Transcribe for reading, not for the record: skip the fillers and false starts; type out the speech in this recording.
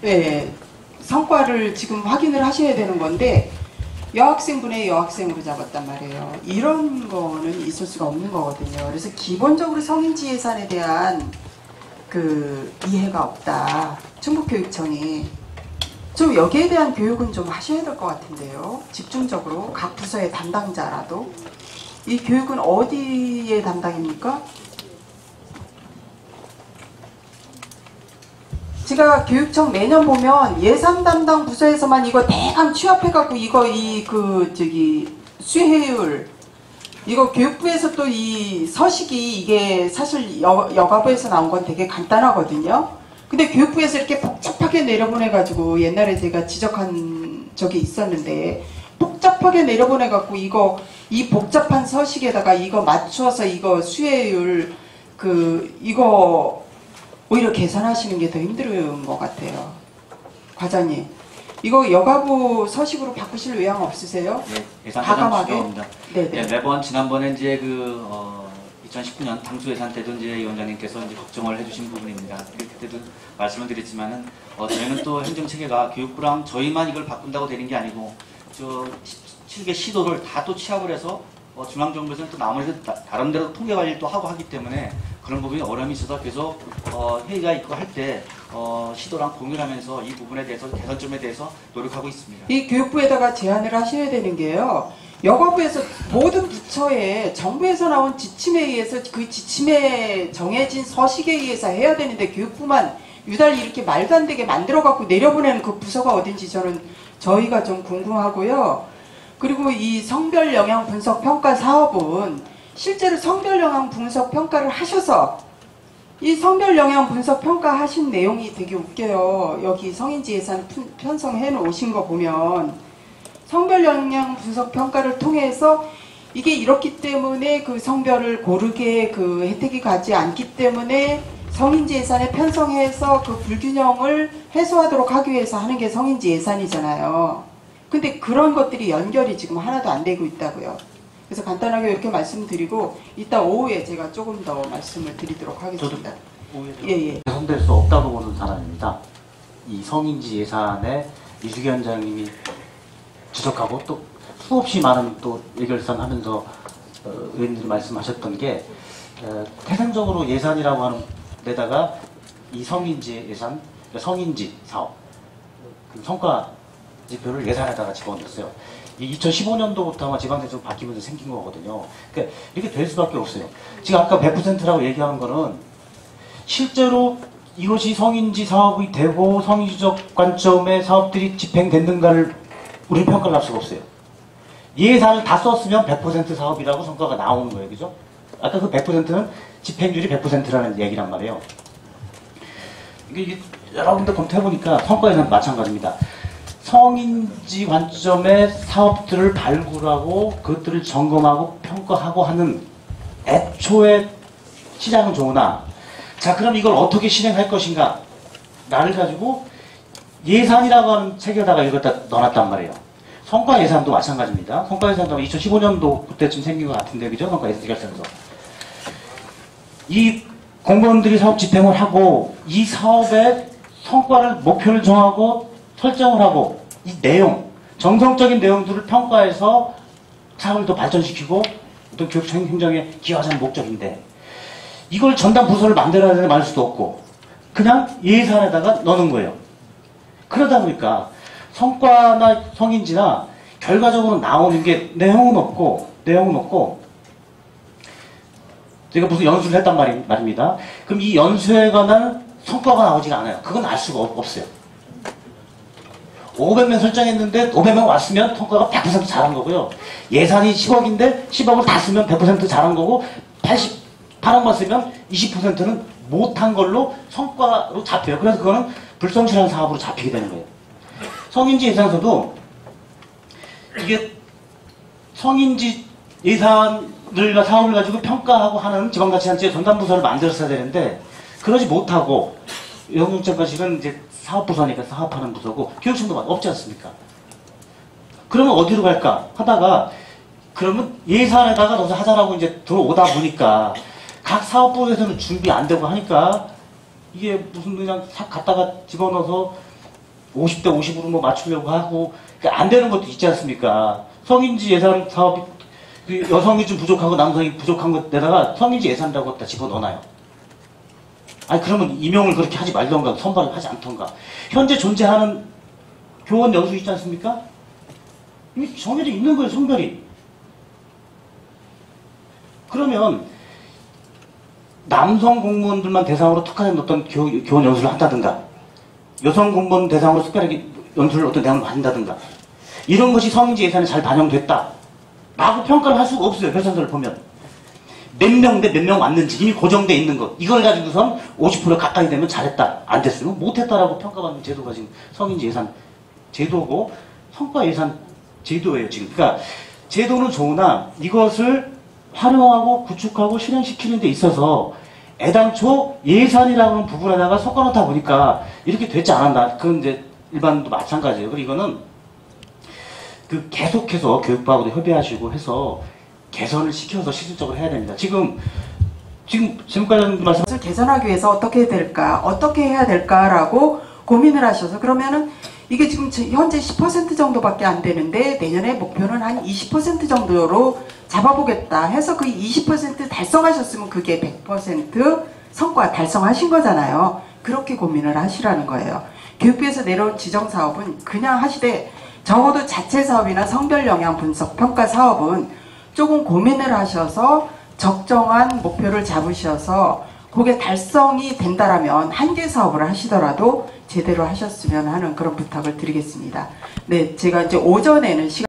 예, 성과를 지금 확인을 하셔야 되는 건데 여학생분의 여학생으로 잡았단 말이에요. 이런 거는 있을 수가 없는 거거든요. 그래서 기본적으로 성인지 예산에 대한 그 이해가 없다. 충북교육청이 좀 여기에 대한 교육은 좀 하셔야 될 것 같은데요. 집중적으로 각 부서의 담당자라도 이 교육은 어디의 담당입니까? 제가 교육청 매년 보면 예산 담당 부서에서만 이거 대강 취합해갖고 이거 수혜율 이거 교육부에서 또 이 서식이 이게 사실 여가부에서 나온 건 되게 간단하거든요. 근데 교육부에서 이렇게 복잡하게 내려보내가지고 옛날에 제가 지적한 적이 있었는데 복잡하게 내려보내갖고 이 복잡한 서식에다가 이거 맞추어서 이거 수혜율 이거 오히려 계산하시는 게 더 힘든 것 같아요. 과장님, 이거 여가부 서식으로 바꾸실 의향 없으세요? 네, 예산 과감하게. 네, 매번 지난번에 이제 2019년 당수 예산 때도 이제 위원장님께서 이제 걱정을 해주신 부분입니다. 그때도 말씀을 드렸지만은 저희는 또 행정 체계가 교육부랑 저희만 이걸 바꾼다고 되는 게 아니고 저 7개 시도를 다 또 취합을 해서 중앙정부에서는 또 나머지 다른 데로 통계 관리를 또 하고 하기 때문에 그런 부분이 어려움이 있어서 계속 회의가 있고 할 때 시도랑 공유를 하면서 이 부분에 대해서 개선점에 대해서 노력하고 있습니다. 이 교육부에다가 제안을 하셔야 되는 게요. 여가부에서 모든 부처에 정부에서 나온 지침에 의해서 그 지침에 정해진 서식에 의해서 해야 되는데 교육부만 유달리 이렇게 말도 안 되게 만들어 갖고 내려보내는 그 부서가 어딘지 저희가 좀 궁금하고요. 그리고 이 성별 영향 분석 평가 사업은 실제로 성별 영향 분석 평가를 하셔서 이 성별 영향 분석 평가 하신 내용이 되게 웃겨요. 여기 성인지 예산 편성해 놓으신 거 보면 성별 영향 분석 평가를 통해서 이게 이렇기 때문에 그 성별을 고르게 그 혜택이 가지 않기 때문에 성인지 예산에 편성해서 그 불균형을 해소하도록 하기 위해서 하는 게 성인지 예산이잖아요. 근데 그런 것들이 연결이 지금 하나도 안 되고 있다고요. 그래서 간단하게 이렇게 말씀드리고 이따 오후에 제가 조금 더 말씀을 드리도록 하겠습니다. 예. 개선될 수 없다고 보는 사람입니다. 이 성인지 예산에 이주기 원장님이 지적하고 또 수없이 많은 또 의결산하면서 의원님들이 말씀하셨던 게 태생적으로 예산이라고 하는 데다가 이 성인지 예산, 성인지 사업, 성과 지표를 예산에다가 집어넣었어요. 이 2015년도부터 아마 지방자치로 바뀌면서 생긴 거거든요. 그러니까 이렇게 될 수밖에 없어요. 지금 아까 100%라고 얘기한 거는 실제로 이것이 성인지 사업이 되고 성인지적 관점의 사업들이 집행됐는가를 우리는 평가를 할 수가 없어요. 예산을 다 썼으면 100% 사업이라고 성과가 나오는 거예요. 그죠? 아까 그 100%는 집행률이 100%라는 얘기란 말이에요. 이게 여러 군데 검토해보니까 성과 예산 마찬가지입니다. 성인지 관점의 사업들을 발굴하고 그것들을 점검하고 평가하고 하는 애초에 시작은 좋으나 자 그럼 이걸 어떻게 실행할 것인가 나를 가지고 예산이라고 하는 책에다가 이걸 다 넣어놨단 말이에요. 성과 예산도 마찬가지입니다. 성과 예산도 2015년도 그때쯤 생긴 것 같은데 그죠? 성과 예산 결산서 이 공무원들이 사업 집행을 하고 이 사업의 성과를 목표를 정하고 설정을 하고 이 내용, 정성적인 내용들을 평가해서 사업을 더 발전시키고 또 교육청 행정에 기여하자는 목적인데 이걸 전담 부서를 만들어야 되는 말 수도 없고 그냥 예산에다가 넣는 거예요. 그러다 보니까 성과나 성인지나 결과적으로 나오는 게 내용은 없고 제가 무슨 연수를 했단 말입니다. 그럼 이 연수에 관한 성과가 나오지가 않아요. 그건 알 수가 없어요. 500명 설정했는데 500명 왔으면 성과가 100% 잘한 거고요. 예산이 10억인데 10억을 다 쓰면 100% 잘한 거고 88억만 쓰면 20%는 못한 걸로 성과로 잡혀요. 그래서 그거는 불성실한 사업으로 잡히게 되는 거예요. 성인지 예산서도 이게 성인지 예산을 사업을 가지고 평가하고 하는 지방자치단체의 전담부서를 만들었어야 되는데 그러지 못하고 영육장과실은 이제 사업부서니까 사업하는 부서고 교육청도 없지 않습니까? 그러면 어디로 갈까 하다가 그러면 예산에다가 넣어서 하자라고 이제 들어오다 보니까 각 사업부에서는 준비 안 되고 하니까 이게 무슨 그냥 싹 갖다가 집어넣어서 50대 50으로 뭐 맞추려고 하고 안 되는 것도 있지 않습니까? 성인지 예산 사업이 그 여성이 좀 부족하고 남성이 부족한 것에다가 성인지 예산이라고 다 집어넣어놔요. 아니 그러면 임용을 그렇게 하지 말던가 선발을 하지 않던가. 현재 존재하는 교원 연수 있지 않습니까? 이미 정해져 있는 거예요, 성별이. 그러면 남성 공무원들만 대상으로 특화된 어떤 교원 연수를 한다든가 여성 공무원 대상으로 특별하게 연수를 어떤 대상으로 한다든가 이런 것이 성인지 예산에 잘 반영됐다 라고 평가를 할 수가 없어요. 결산서를 보면 몇 명 대 몇 명 왔는지 이미 고정돼 있는 것 이걸 가지고선 50% 가까이 되면 잘했다 안 됐으면 못했다라고 평가받는 제도가 지금 성인지 예산 제도고 성과 예산 제도예요 지금. 그러니까 제도는 좋으나 이것을 활용하고 구축하고 실행시키는 데 있어서 애당초 예산이라고 하는 부분에다가 섞어놓다 보니까 이렇게 되지 않았나. 그건 이제 일반도 마찬가지예요. 그리고 이거는 그 계속해서 교육부하고도 협의하시고 해서 개선을 시켜서 실질적으로 해야 됩니다. 지금까지 말씀 것을 개선하기 위해서 어떻게 될까, 어떻게 해야 될까라고 고민을 하셔서 그러면은 이게 지금 현재 10% 정도밖에 안 되는데 내년에 목표는 한 20% 정도로 잡아보겠다 해서 그 20% 달성하셨으면 그게 100% 성과 달성하신 거잖아요. 그렇게 고민을 하시라는 거예요. 교육부에서 내려온 지정사업은 그냥 하시되 적어도 자체 사업이나 성별 영향 분석 평가 사업은 조금 고민을 하셔서 적정한 목표를 잡으셔서 그게 달성이 된다라면 한 개 사업을 하시더라도 제대로 하셨으면 하는 그런 부탁을 드리겠습니다. 네, 제가 이제 오전에는 시간